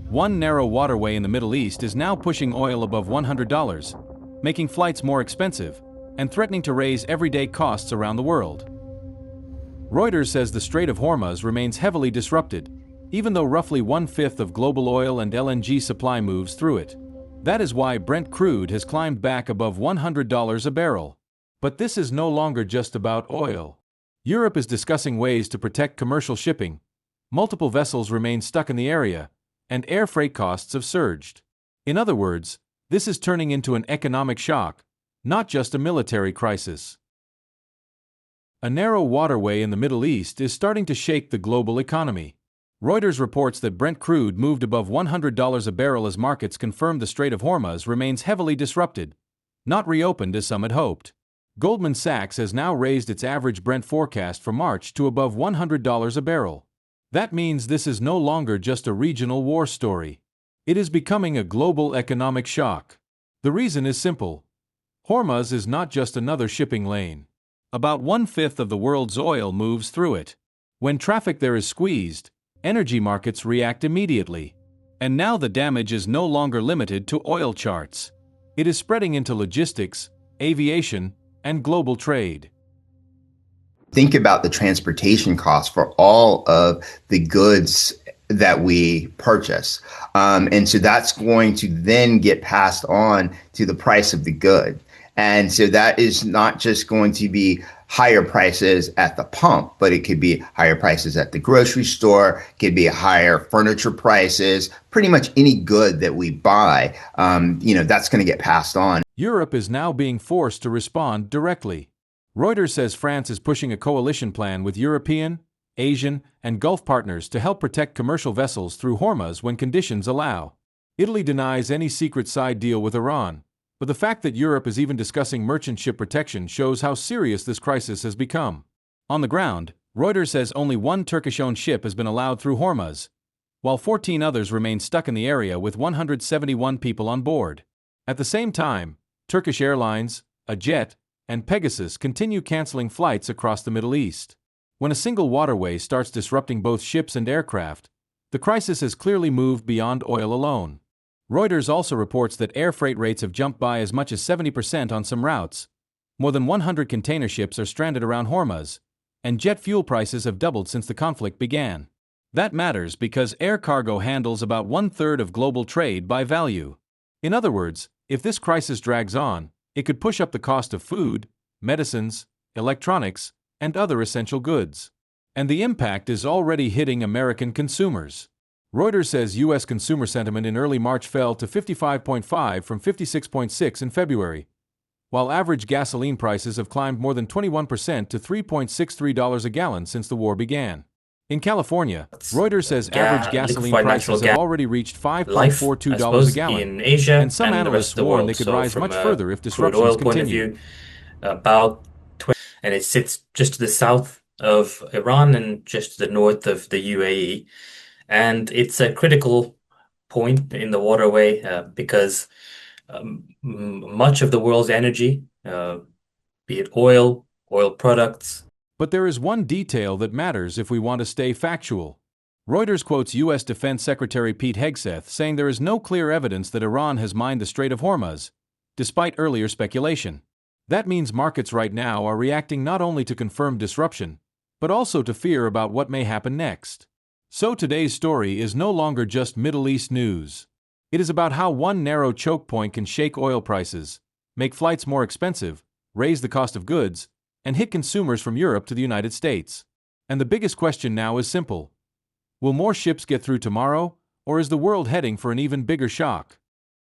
One narrow waterway in the Middle East is now pushing oil above $100, making flights more expensive and threatening to raise everyday costs around the world. Reuters says the Strait of Hormuz remains heavily disrupted, even though roughly one-fifth of global oil and LNG supply moves through it. That is why Brent crude has climbed back above $100 a barrel. But this is no longer just about oil. Europe is discussing ways to protect commercial shipping. Multiple vessels remain stuck in the area, and air freight costs have surged. In other words, this is turning into an economic shock, not just a military crisis. A narrow waterway in the Middle East is starting to shake the global economy. Reuters reports that Brent crude moved above $100 a barrel as markets confirmed the Strait of Hormuz remains heavily disrupted, not reopened as some had hoped. Goldman Sachs has now raised its average Brent forecast for March to above $100 a barrel. That means this is no longer just a regional war story. It is becoming a global economic shock. The reason is simple. Hormuz is not just another shipping lane. About one-fifth of the world's oil moves through it. When traffic there is squeezed, energy markets react immediately. And now the damage is no longer limited to oil charts. It is spreading into logistics, aviation, and global trade. Think about the transportation costs for all of the goods that we purchase. And so that's going to then get passed on to the price of the good. And so that is not just going to be higher prices at the pump, but it could be higher prices at the grocery store, could be higher furniture prices, pretty much any good that we buy, that's going to get passed on. Europe is now being forced to respond directly. Reuters says France is pushing a coalition plan with European, Asian, and Gulf partners to help protect commercial vessels through Hormuz when conditions allow. Italy denies any secret side deal with Iran, but the fact that Europe is even discussing merchant ship protection shows how serious this crisis has become. On the ground, Reuters says only one Turkish-owned ship has been allowed through Hormuz, while 14 others remain stuck in the area with 171 people on board. At the same time, Turkish Airlines, a jet, and Pegasus continue canceling flights across the Middle East. When a single waterway starts disrupting both ships and aircraft, the crisis has clearly moved beyond oil alone. Reuters also reports that air freight rates have jumped by as much as 70% on some routes. More than 100 container ships are stranded around Hormuz, and jet fuel prices have doubled since the conflict began. That matters because air cargo handles about one-third of global trade by value. In other words, if this crisis drags on, it could push up the cost of food, medicines, electronics, and other essential goods. And the impact is already hitting American consumers. Reuters says U.S. consumer sentiment in early March fell to 55.5 from 56.6 in February, while average gasoline prices have climbed more than 21% to $3.63 a gallon since the war began. In California, Reuters says average gasoline prices have already reached $5.42 a gallon, in Asia, and some analysts warn they could rise much further if disruptions continue. And it sits just to the south of Iran and just to the north of the UAE. And it's a critical point in the waterway because much of the world's energy, be it oil products. But there is one detail that matters if we want to stay factual. Reuters quotes U.S. Defense Secretary Pete Hegseth saying there is no clear evidence that Iran has mined the Strait of Hormuz, despite earlier speculation. That means markets right now are reacting not only to confirmed disruption, but also to fear about what may happen next. So today's story is no longer just Middle East news. It is about how one narrow choke point can shake oil prices, make flights more expensive, raise the cost of goods, and hit consumers from Europe to the United States. And the biggest question now is simple. Will more ships get through tomorrow, or is the world heading for an even bigger shock?